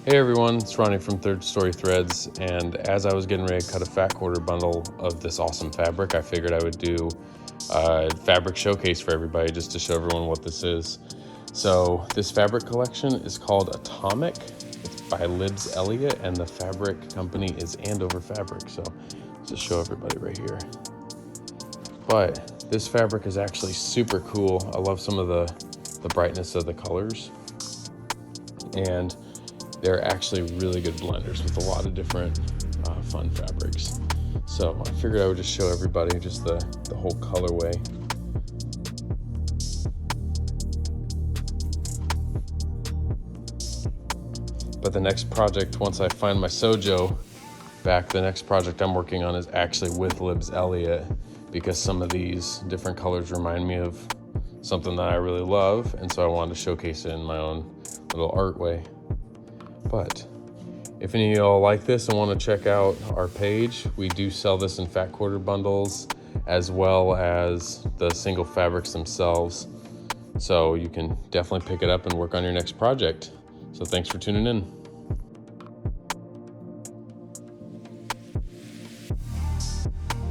Hey everyone, it's Ronnie from Third Story Threads, and as I was getting ready to cut a fat quarter bundle of this awesome fabric, I figured I would do a fabric showcase for everybody just to show everyone what this is. So this fabric collection is called Atomic. It's by Libs Elliot, and the fabric company is Andover Fabric. So just show everybody right here. But this fabric is actually super cool. I love some of the brightness of the colors, and they're actually really good blenders with a lot of different fun fabrics. So I figured I would just show everybody just the whole colorway. But the next project, once I find my Sojo back, the next project I'm working on is actually with Libs Elliot, because some of these different colors remind me of something that I really love, and so I wanted to showcase it in my own little art way. But if any of y'all like this and want to check out our page, we do sell this in fat quarter bundles as well as the single fabrics themselves. So you can definitely pick it up and work on your next project. So thanks for tuning in.